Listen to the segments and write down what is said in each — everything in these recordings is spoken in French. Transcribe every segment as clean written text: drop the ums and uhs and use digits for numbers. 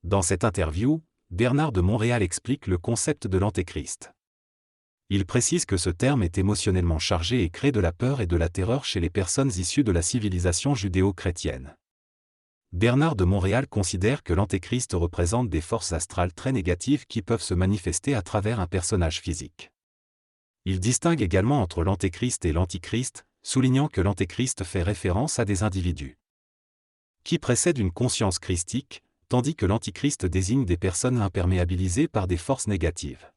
Dans cette interview, Bernard de Montréal explique le concept de l'antéchrist. Il précise que ce terme est émotionnellement chargé et crée de la peur et de la terreur chez les personnes issues de la civilisation judéo-chrétienne. Bernard de Montréal considère que l'antéchrist représente des forces astrales très négatives qui peuvent se manifester à travers un personnage physique. Il distingue également entre l'antéchrist et l'antichrist, soulignant que l'antéchrist fait référence à des individus qui précèdent une conscience christique, tandis que l'antichrist désigne des personnes imperméabilisées par des forces négatives.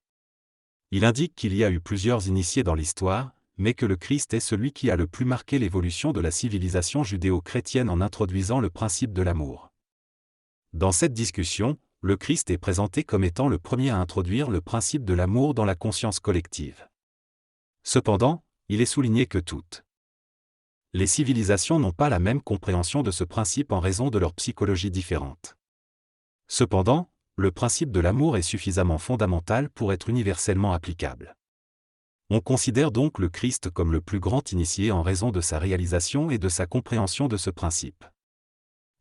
Il indique qu'il y a eu plusieurs initiés dans l'histoire, mais que le Christ est celui qui a le plus marqué l'évolution de la civilisation judéo-chrétienne en introduisant le principe de l'amour. Dans cette discussion, le Christ est présenté comme étant le premier à introduire le principe de l'amour dans la conscience collective. Cependant, il est souligné que toutes les civilisations n'ont pas la même compréhension de ce principe en raison de leur psychologie différente. Cependant, le principe de l'amour est suffisamment fondamental pour être universellement applicable. On considère donc le Christ comme le plus grand initié en raison de sa réalisation et de sa compréhension de ce principe.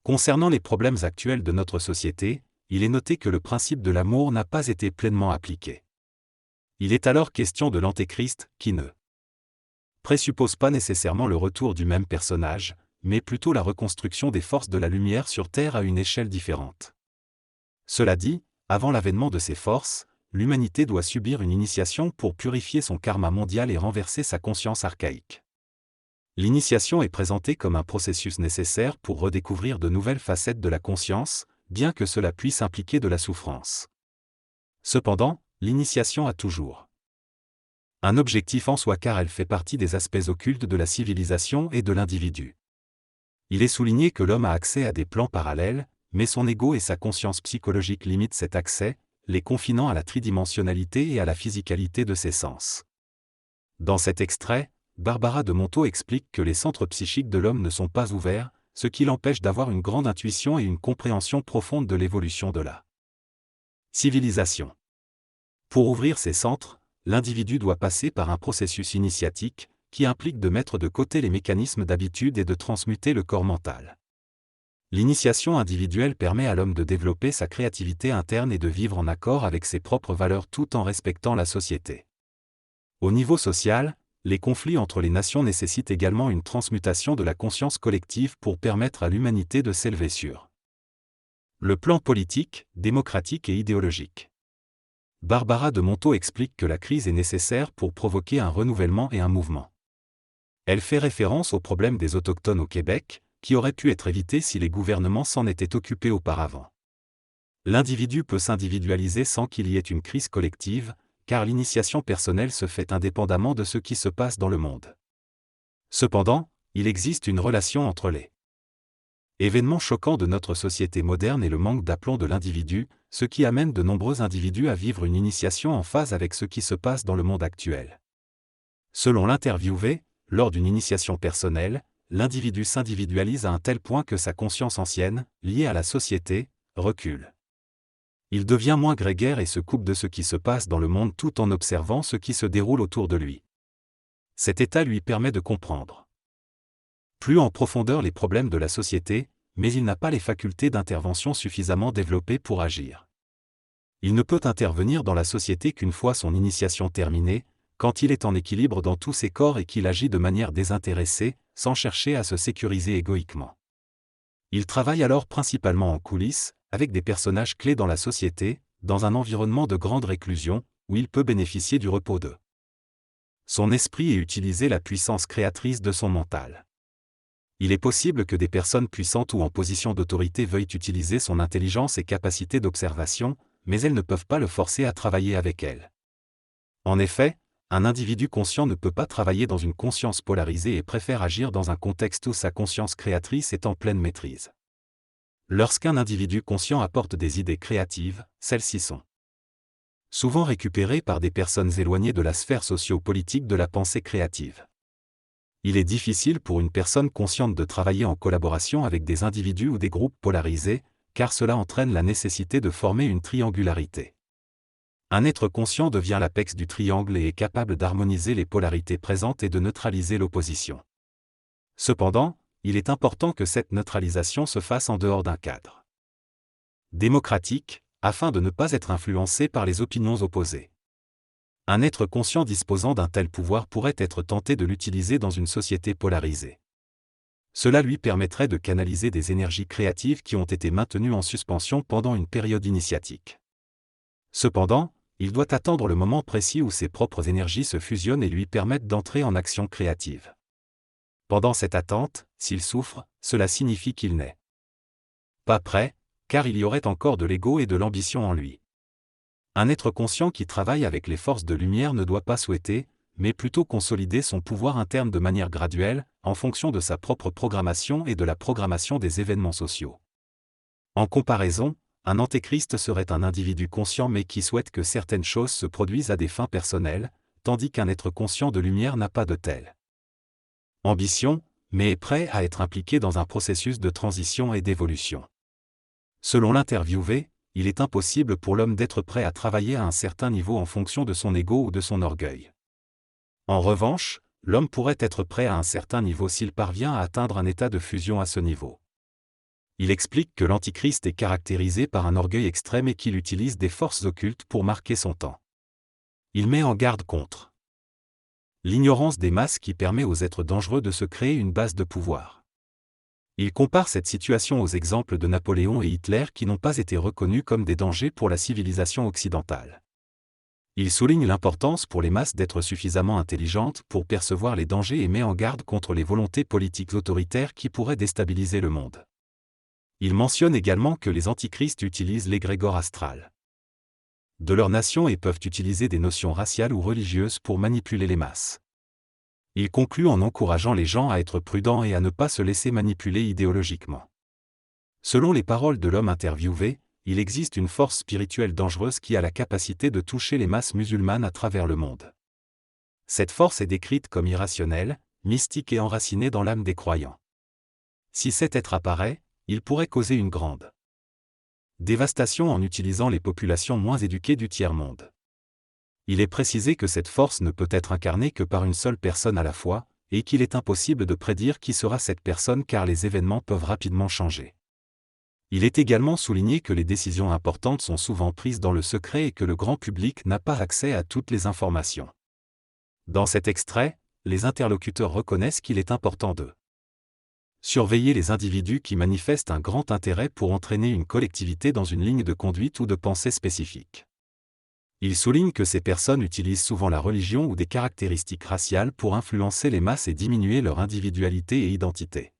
Concernant les problèmes actuels de notre société, il est noté que le principe de l'amour n'a pas été pleinement appliqué. Il est alors question de l'antéchrist, qui ne présuppose pas nécessairement le retour du même personnage, mais plutôt la reconstruction des forces de la lumière sur Terre à une échelle différente. Cela dit, avant l'avènement de ces forces, l'humanité doit subir une initiation pour purifier son karma mondial et renverser sa conscience archaïque. L'initiation est présentée comme un processus nécessaire pour redécouvrir de nouvelles facettes de la conscience, bien que cela puisse impliquer de la souffrance. Cependant, l'initiation a toujours un objectif en soi car elle fait partie des aspects occultes de la civilisation et de l'individu. Il est souligné que l'homme a accès à des plans parallèles, mais son ego et sa conscience psychologique limitent cet accès, les confinant à la tridimensionnalité et à la physicalité de ses sens. Dans cet extrait, Barbara de Montaut explique que les centres psychiques de l'homme ne sont pas ouverts, ce qui l'empêche d'avoir une grande intuition et une compréhension profonde de l'évolution de la civilisation. Pour ouvrir ces centres, l'individu doit passer par un processus initiatique, qui implique de mettre de côté les mécanismes d'habitude et de transmuter le corps mental. L'initiation individuelle permet à l'homme de développer sa créativité interne et de vivre en accord avec ses propres valeurs tout en respectant la société. Au niveau social, les conflits entre les nations nécessitent également une transmutation de la conscience collective pour permettre à l'humanité de s'élever sur le plan politique, démocratique et idéologique. Barbara de Montaut explique que la crise est nécessaire pour provoquer un renouvellement et un mouvement. Elle fait référence au problème des autochtones au Québec, qui aurait pu être évité si les gouvernements s'en étaient occupés auparavant. L'individu peut s'individualiser sans qu'il y ait une crise collective, car l'initiation personnelle se fait indépendamment de ce qui se passe dans le monde. Cependant, il existe une relation entre les événements choquants de notre société moderne et le manque d'aplomb de l'individu, ce qui amène de nombreux individus à vivre une initiation en phase avec ce qui se passe dans le monde actuel. Selon l'interviewé, lors d'une initiation personnelle, l'individu s'individualise à un tel point que sa conscience ancienne, liée à la société, recule. Il devient moins grégaire et se coupe de ce qui se passe dans le monde tout en observant ce qui se déroule autour de lui. Cet état lui permet de comprendre plus en profondeur les problèmes de la société, mais il n'a pas les facultés d'intervention suffisamment développées pour agir. Il ne peut intervenir dans la société qu'une fois son initiation terminée, quand il est en équilibre dans tous ses corps et qu'il agit de manière désintéressée, sans chercher à se sécuriser égoïquement. Il travaille alors principalement en coulisses, avec des personnages clés dans la société, dans un environnement de grande réclusion, où il peut bénéficier du repos de son esprit et utiliser la puissance créatrice de son mental. Il est possible que des personnes puissantes ou en position d'autorité veuillent utiliser son intelligence et capacité d'observation, mais elles ne peuvent pas le forcer à travailler avec elles. En effet, un individu conscient ne peut pas travailler dans une conscience polarisée et préfère agir dans un contexte où sa conscience créatrice est en pleine maîtrise. Lorsqu'un individu conscient apporte des idées créatives, celles-ci sont souvent récupérées par des personnes éloignées de la sphère socio-politique de la pensée créative. Il est difficile pour une personne consciente de travailler en collaboration avec des individus ou des groupes polarisés, car cela entraîne la nécessité de former une triangularité. Un être conscient devient l'apex du triangle et est capable d'harmoniser les polarités présentes et de neutraliser l'opposition. Cependant, il est important que cette neutralisation se fasse en dehors d'un cadre Démocratique, afin de ne pas être influencé par les opinions opposées. Un être conscient disposant d'un tel pouvoir pourrait être tenté de l'utiliser dans une société polarisée. Cela lui permettrait de canaliser des énergies créatives qui ont été maintenues en suspension pendant une période initiatique. Cependant, il doit attendre le moment précis où ses propres énergies se fusionnent et lui permettent d'entrer en action créative. Pendant cette attente, s'il souffre, cela signifie qu'il n'est pas prêt, car il y aurait encore de l'ego et de l'ambition en lui. Un être conscient qui travaille avec les forces de lumière ne doit pas souhaiter, mais plutôt consolider son pouvoir interne de manière graduelle, en fonction de sa propre programmation et de la programmation des événements sociaux. En comparaison, un antéchrist serait un individu conscient mais qui souhaite que certaines choses se produisent à des fins personnelles, tandis qu'un être conscient de lumière n'a pas de telle ambition, mais est prêt à être impliqué dans un processus de transition et d'évolution. Selon l'interviewé, il est impossible pour l'homme d'être prêt à travailler à un certain niveau en fonction de son ego ou de son orgueil. En revanche, l'homme pourrait être prêt à un certain niveau s'il parvient à atteindre un état de fusion à ce niveau. Il explique que l'antichrist est caractérisé par un orgueil extrême et qu'il utilise des forces occultes pour marquer son temps. Il met en garde contre l'ignorance des masses qui permet aux êtres dangereux de se créer une base de pouvoir. Il compare cette situation aux exemples de Napoléon et Hitler qui n'ont pas été reconnus comme des dangers pour la civilisation occidentale. Il souligne l'importance pour les masses d'être suffisamment intelligentes pour percevoir les dangers et met en garde contre les volontés politiques autoritaires qui pourraient déstabiliser le monde. Il mentionne également que les antichrists utilisent l'égrégore astral de leur nation et peuvent utiliser des notions raciales ou religieuses pour manipuler les masses. Il conclut en encourageant les gens à être prudents et à ne pas se laisser manipuler idéologiquement. Selon les paroles de l'homme interviewé, il existe une force spirituelle dangereuse qui a la capacité de toucher les masses musulmanes à travers le monde. Cette force est décrite comme irrationnelle, mystique et enracinée dans l'âme des croyants. Si cet être apparaît, il pourrait causer une grande dévastation en utilisant les populations moins éduquées du tiers-monde. Il est précisé que cette force ne peut être incarnée que par une seule personne à la fois, et qu'il est impossible de prédire qui sera cette personne car les événements peuvent rapidement changer. Il est également souligné que les décisions importantes sont souvent prises dans le secret et que le grand public n'a pas accès à toutes les informations. Dans cet extrait, les interlocuteurs reconnaissent qu'il est important de surveiller les individus qui manifestent un grand intérêt pour entraîner une collectivité dans une ligne de conduite ou de pensée spécifique. Il souligne que ces personnes utilisent souvent la religion ou des caractéristiques raciales pour influencer les masses et diminuer leur individualité et identité.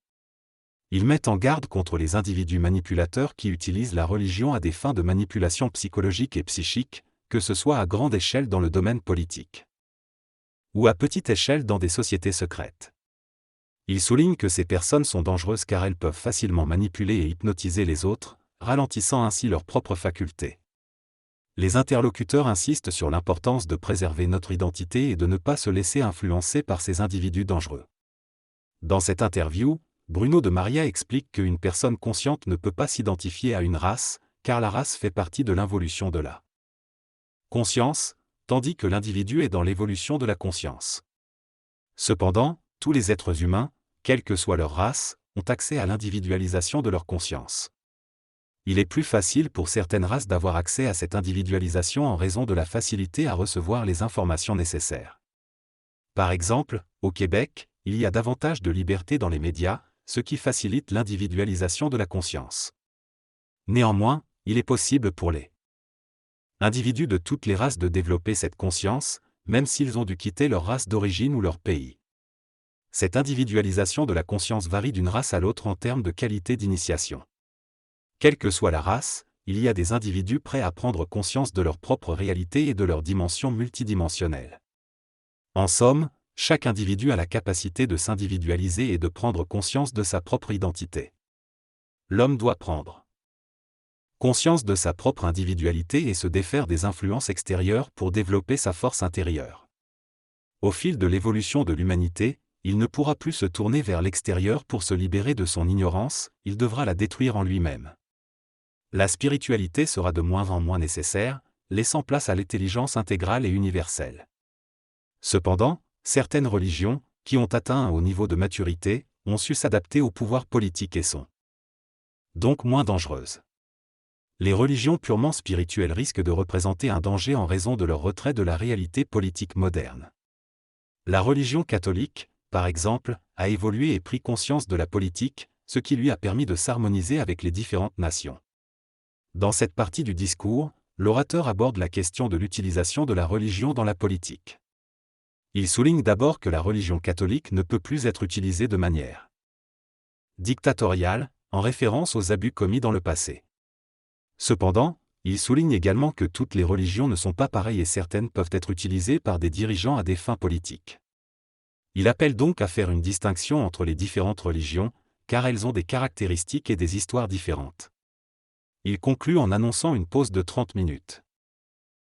Il met en garde contre les individus manipulateurs qui utilisent la religion à des fins de manipulation psychologique et psychique, que ce soit à grande échelle dans le domaine politique ou à petite échelle dans des sociétés secrètes. Il souligne que ces personnes sont dangereuses car elles peuvent facilement manipuler et hypnotiser les autres, ralentissant ainsi leurs propres facultés. Les interlocuteurs insistent sur l'importance de préserver notre identité et de ne pas se laisser influencer par ces individus dangereux. Dans cette interview, Bruno de Maria explique qu'une personne consciente ne peut pas s'identifier à une race, car la race fait partie de l'involution de la conscience, tandis que l'individu est dans l'évolution de la conscience. Cependant, tous les êtres humains, quelle que soit leur race, ont accès à l'individualisation de leur conscience. Il est plus facile pour certaines races d'avoir accès à cette individualisation en raison de la facilité à recevoir les informations nécessaires. Par exemple, au Québec, il y a davantage de liberté dans les médias, ce qui facilite l'individualisation de la conscience. Néanmoins, il est possible pour les individus de toutes les races de développer cette conscience, même s'ils ont dû quitter leur race d'origine ou leur pays. Cette individualisation de la conscience varie d'une race à l'autre en termes de qualité d'initiation. Quelle que soit la race, il y a des individus prêts à prendre conscience de leur propre réalité et de leur dimension multidimensionnelle. En somme, chaque individu a la capacité de s'individualiser et de prendre conscience de sa propre identité. L'homme doit prendre conscience de sa propre individualité et se défaire des influences extérieures pour développer sa force intérieure. Au fil de l'évolution de l'humanité, il ne pourra plus se tourner vers l'extérieur pour se libérer de son ignorance, il devra la détruire en lui-même. La spiritualité sera de moins en moins nécessaire, laissant place à l'intelligence intégrale et universelle. Cependant, certaines religions, qui ont atteint un haut niveau de maturité, ont su s'adapter au pouvoir politique et sont donc moins dangereuses. Les religions purement spirituelles risquent de représenter un danger en raison de leur retrait de la réalité politique moderne. La religion catholique, par exemple, a évolué et pris conscience de la politique, ce qui lui a permis de s'harmoniser avec les différentes nations. Dans cette partie du discours, l'orateur aborde la question de l'utilisation de la religion dans la politique. Il souligne d'abord que la religion catholique ne peut plus être utilisée de manière dictatoriale, en référence aux abus commis dans le passé. Cependant, il souligne également que toutes les religions ne sont pas pareilles et certaines peuvent être utilisées par des dirigeants à des fins politiques. Il appelle donc à faire une distinction entre les différentes religions, car elles ont des caractéristiques et des histoires différentes. Il conclut en annonçant une pause de 30 minutes.